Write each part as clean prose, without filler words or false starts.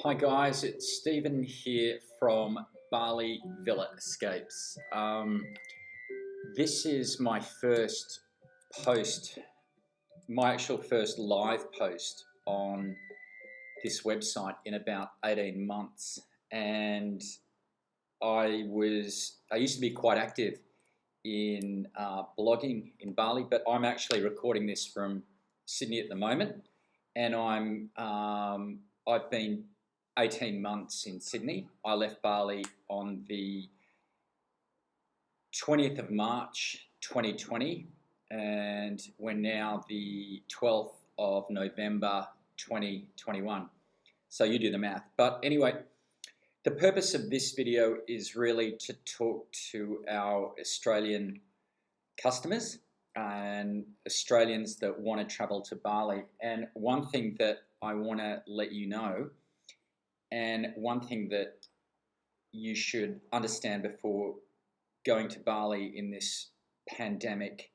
Hi guys, it's Stephen here from Bali Villa Escapes. This is my first post, my actual first live post on this website in about 18 months. And I used to be quite active in blogging in Bali, but I'm actually recording this from Sydney at the moment. And I've been 18 months in Sydney. I left Bali on the 20th of March 2020, and we're now the 12th of November 2021. So you do the math. But anyway, the purpose of this video is really to talk to our Australian customers and Australians that want to travel to Bali. And one thing that I want to let you know, and one thing that you should understand before going to Bali in this pandemic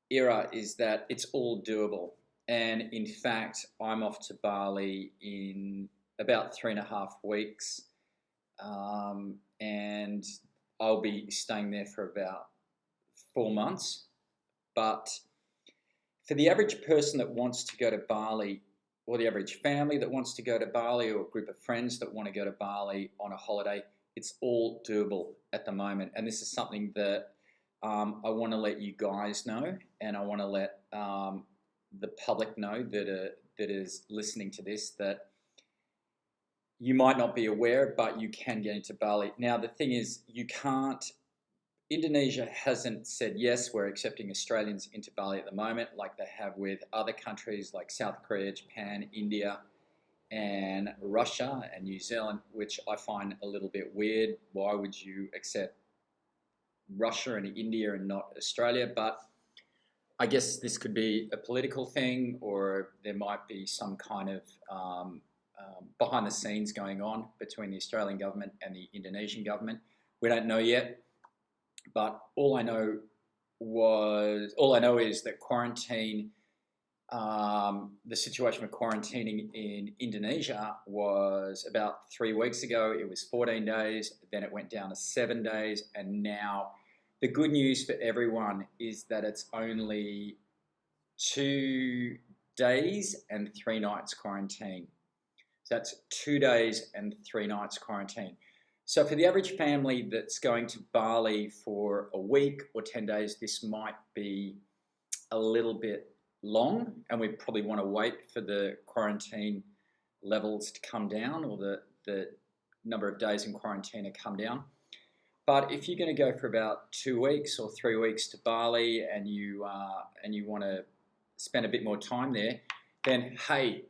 era, is that it's all doable. And in fact, I'm off to Bali in about 3.5 weeks, and I'll be staying there for about 4 months. But for the average person that wants to go to Bali, or the average family that wants to go to Bali, or a group of friends that want to go to Bali on a holiday, it's all doable at the moment. And this is something that I want to let you guys know, and I want to let the public know that is listening to this, that you might not be aware, but you can get into Bali. Now, the thing is, you can't. Indonesia hasn't said, yes, we're accepting Australians into Bali at the moment, like they have with other countries like South Korea, Japan, India, and Russia and New Zealand, which I find a little bit weird. Why would you accept Russia and India and not Australia? But I guess this could be a political thing, or there might be some kind of behind the scenes going on between the Australian government and the Indonesian government. We don't know yet. But all I know is that quarantine, the situation with quarantining in Indonesia was about 3 weeks ago. It was 14 days, then it went down to 7 days, and now the good news for everyone is that it's only 2 days and 3 nights quarantine. So that's 2 days and 3 nights quarantine. So for the average family that's going to Bali for a week or 10 days, this might be a little bit long, and we probably want to wait for the quarantine levels to come down, or the number of days in quarantine to come down. But if you're going to go for about 2 weeks or 3 weeks to Bali, and you want to spend a bit more time there, then hey,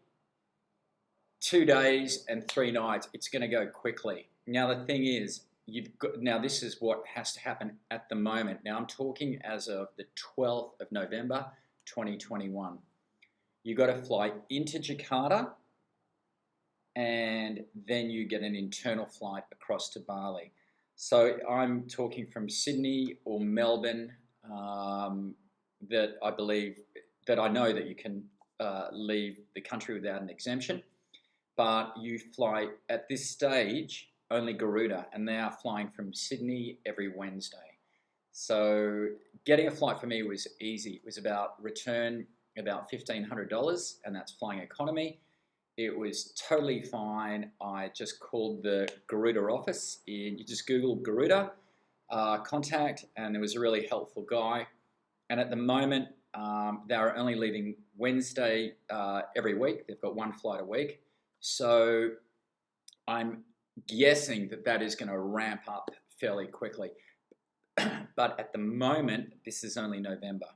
2 days and 3 nights, it's going to go quickly. Now the thing is, this is what has to happen at the moment. Now I'm talking as of the 12th of November 2021. You got to fly into Jakarta, and then you get an internal flight across to Bali. So I'm talking from Sydney or Melbourne, that I know that you can leave the country without an exemption, but you fly at this stage only Garuda, and they are flying from Sydney every Wednesday. So getting a flight for me was easy. It was about return about $1,500, and that's flying economy. It was totally fine. I just called the Garuda office. You just Google Garuda contact, and there was a really helpful guy. And at the moment, they are only leaving Wednesday every week. They've got 1 flight a week. So I'm guessing that is going to ramp up fairly quickly. But at the moment, this is only November.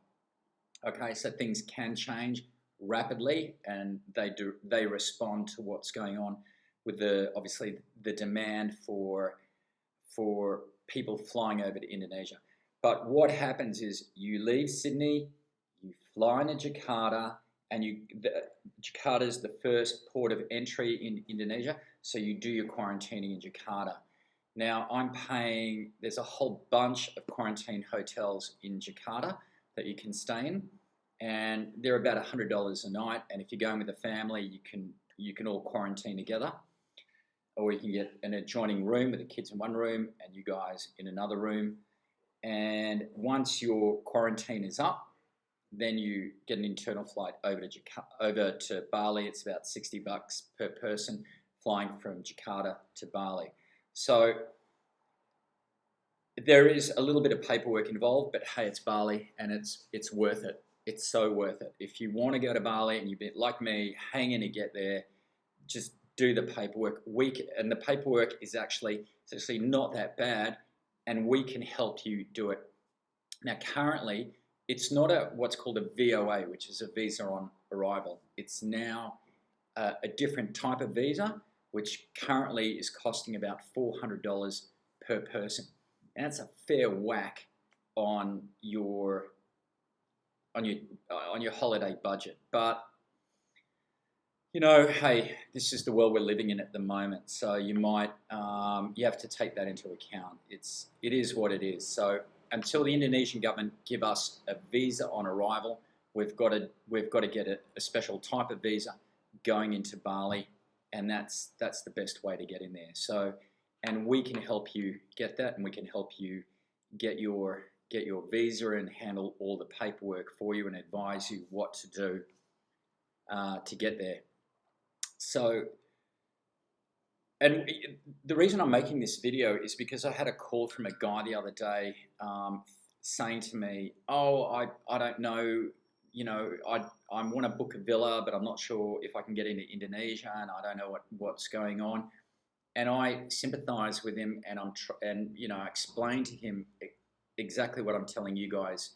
Okay, so things can change rapidly, and they respond to what's going on with obviously the demand for people flying over to Indonesia. But what happens is you leave Sydney, you fly into Jakarta, and Jakarta is the first port of entry in Indonesia, so you do your quarantining in Jakarta. Now there's a whole bunch of quarantine hotels in Jakarta that you can stay in, and they're about $100 a night, and if you're going with a family, you can all quarantine together. or you can get an adjoining room with the kids in one room and you guys in another room. And once your quarantine is up, then you get an internal flight over to Bali. It's about $60 per person flying from Jakarta to Bali. So there is a little bit of paperwork involved, but hey, it's Bali and it's worth it. It's so worth it. If you want to go to Bali and you've been like me, hang in to get there, just do the paperwork. And the paperwork is actually not that bad, and we can help you do it. Now, currently, it's not what's called a VOA, which is a visa on arrival. It's now a different type of visa, which currently is costing about $400 per person. And that's a fair whack on your holiday budget. But you know, hey, this is the world we're living in at the moment. So you might you have to take that into account. It is what it is. So until the Indonesian government give us a visa on arrival, we've got to get a special type of visa going into Bali, and that's the best way to get in there. So, and we can help you get that, and we can help you get your visa and handle all the paperwork for you and advise you what to do to get there. So, and the reason I'm making this video is because I had a call from a guy the other day saying to me, oh, I don't know, you know, I want to book a villa, but I'm not sure if I can get into Indonesia, and I don't know what's going on. And I sympathize with him, and you know, I explained to him exactly what I'm telling you guys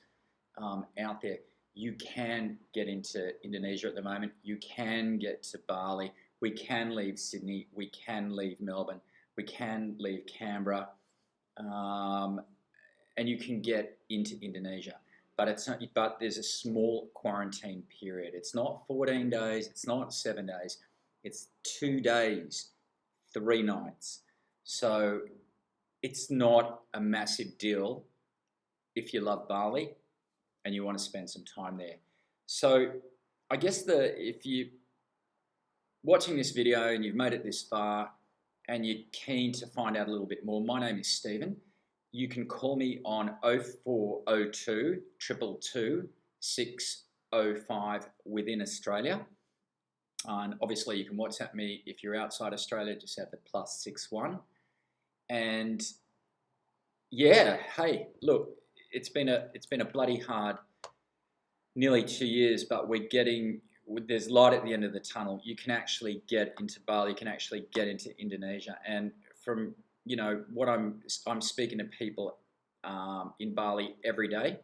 out there. You can get into Indonesia at the moment. You can get to Bali. We can leave Sydney. We can leave Melbourne. We can leave Canberra, and you can get into Indonesia. But there's a small quarantine period. It's not 14 days. It's not 7 days. It's 2 days, 3 nights. So it's not a massive deal if you love Bali and you want to spend some time there. So I guess if you watching this video and you've made it this far and you're keen to find out a little bit more, my name is Stephen. You can call me on 0402 222 605 within Australia. And obviously you can WhatsApp me if you're outside Australia, just have the +61. And yeah, hey, look, it's been a bloody hard nearly 2 years, but there's light at the end of the tunnel. You can actually get into Bali, you can actually get into Indonesia. And from, you know, what I'm speaking to people in Bali every day,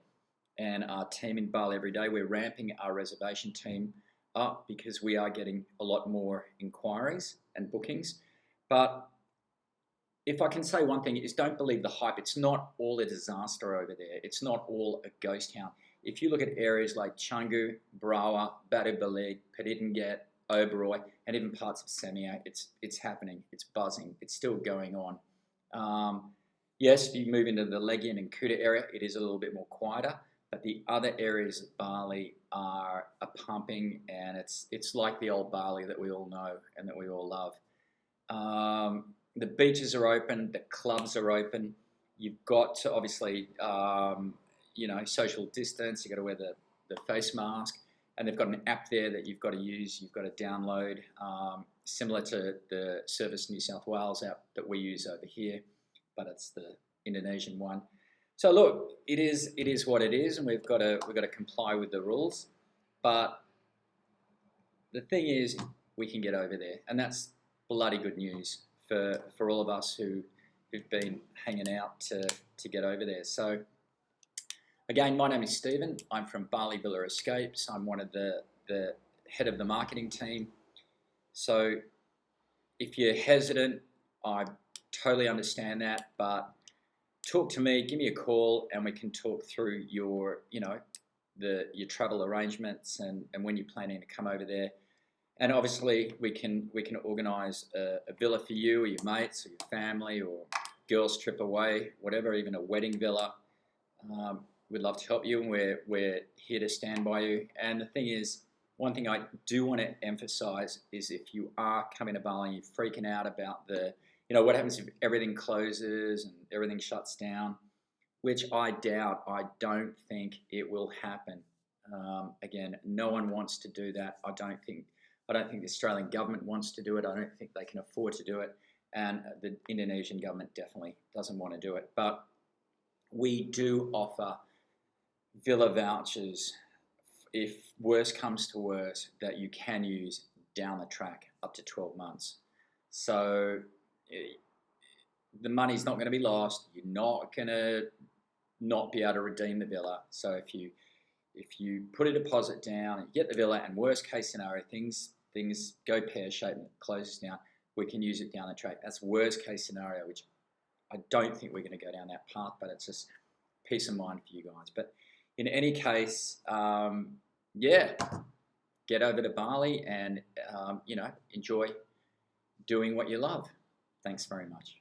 and our team in Bali every day. We're ramping our reservation team up because we are getting a lot more inquiries and bookings. But if I can say one thing, is don't believe the hype. It's not all a disaster over there. It's not all a ghost town. If you look at areas like Canggu, Brawa, Batu Balig, Pedidingat, Oberoi, and even parts of Semia, it's happening. It's buzzing. It's still going on. Yes, if you move into the Legian and Kuta area, it is a little bit more quieter. But the other areas of Bali are pumping, and it's like the old Bali that we all know and that we all love. The beaches are open, the clubs are open. You've got to obviously, you know, social distance. You've got to wear the face mask, and they've got an app there that you've got to use. You've got to download, similar to the Service New South Wales app that we use over here, but it's the Indonesian one. So look, it is what it is, and we've got to comply with the rules. But the thing is, we can get over there, and that's bloody good news for all of us who've been hanging out to get over there. So again, my name is Stephen. I'm from Bali Villa Escapes. I'm one of the head of the marketing team. So if you're hesitant, I totally understand that, but talk to me, give me a call, and we can talk through your, you know, your travel arrangements and when you're planning to come over there. And obviously we can organise a villa for you or your mates or your family or girls trip away, whatever, even a wedding villa. We'd love to help you, and we're here to stand by you. And the thing is, one thing I do want to emphasize is if you are coming to Bali and you're freaking out about what happens if everything closes and everything shuts down, which I doubt. I don't think it will happen. Again, no one wants to do that. I don't think the Australian government wants to do it. I don't think they can afford to do it. And the Indonesian government definitely doesn't want to do it. But we do offer villa vouchers, if worse comes to worse, that you can use down the track up to 12 months. So the money's not going to be lost. You're not going to not be able to redeem the villa. So if you put a deposit down and you get the villa, and worst case scenario, things go pear-shaped and it closes down, we can use it down the track. That's worst case scenario, which I don't think we're going to go down that path, but it's just peace of mind for you guys. But in any case, get over to Bali and enjoy doing what you love. Thanks very much.